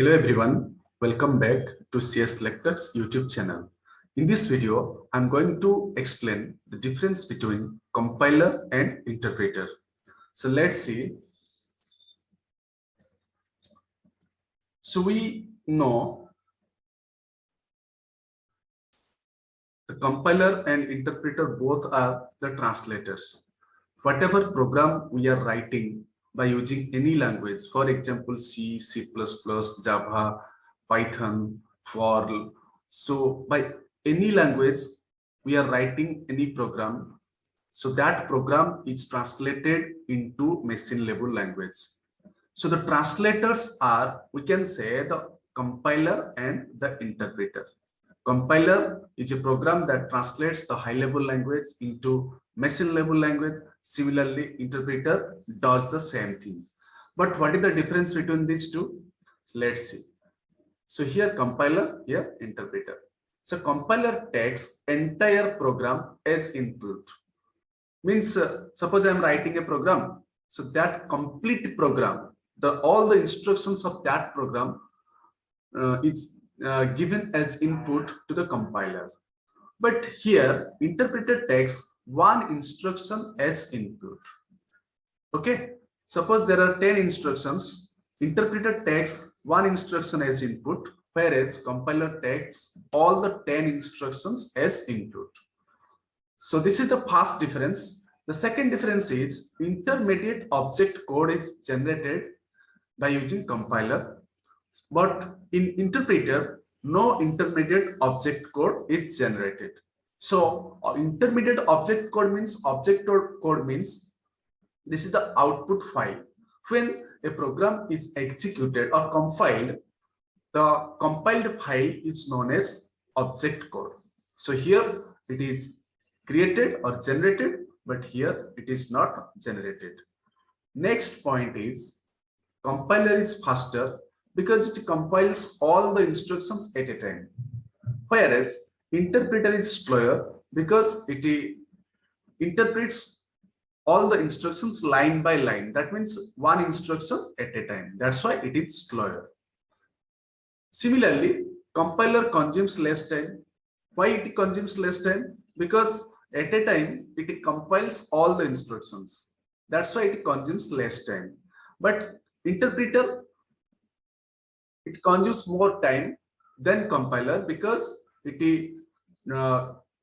Hello everyone, welcome back to CS Lectalks YouTube channel. In this video, I'm going to explain the difference between compiler and interpreter. So let's see. So we know the compiler and interpreter both are the translators. Whatever program we are writing by using any language, for example, C, C++, Java, Python, for. So by any language, we are writing any program. So that program is translated into machine level language. So the translators are, we can say, the compiler and the interpreter. Compiler is a program that translates the high level language into machine level language. Similarly, interpreter does the same thing. But what is the difference between these two? Let's see. So here compiler, here interpreter. So compiler takes entire program as input. Means suppose I am writing a program. So that complete program, all the instructions of that program is given as input to the compiler. But here interpreter takes one instruction as input. Okay, suppose there are 10 instructions, interpreter takes one instruction as input, whereas compiler takes all the 10 instructions as input. So this is the first difference. The second difference is intermediate object code is generated by using compiler, but in interpreter no intermediate object code is generated. So intermediate object code means this is the output file. When a program is executed or compiled, the compiled file is known as object code. So here it is created or generated, but here it is not generated. Next point is compiler is faster because it compiles all the instructions at a time, whereas interpreter is slower because it interprets all the instructions line by line. That means one instruction at a time. That's why it is slower. Similarly, compiler consumes less time. Why it consumes less time? Because at a time it compiles all the instructions. That's why it consumes less time. But interpreter, it consumes more time than compiler because it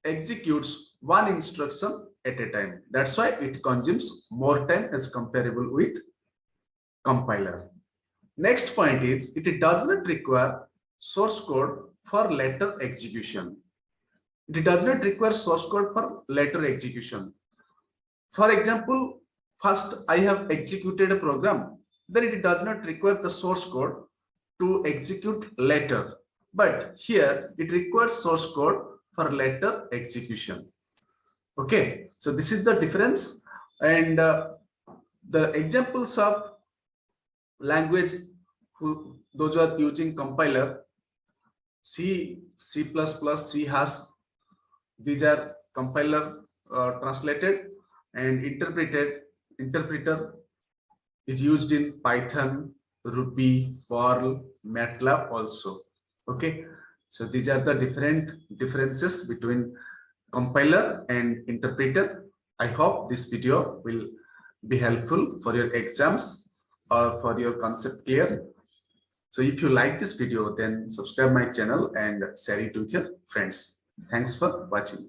executes one instruction at a time. That's why it consumes more time as comparable with compiler. Next point is it does not require source code for later execution. It does not require source code for later execution. For example, first I have executed a program, then it does not require the source code to execute later. But here it requires source code for later execution. Okay, so this is the difference. And the examples of language those who are using compiler, C, C++, C hash, these are compiler translated, and interpreter is used in Python, Ruby, Perl, MATLAB also. Okay, so these are the differences between compiler and interpreter. I hope this video will be helpful for your exams or for your concept clear. So if you like this video, then subscribe my channel and share it with your friends. Thanks for watching.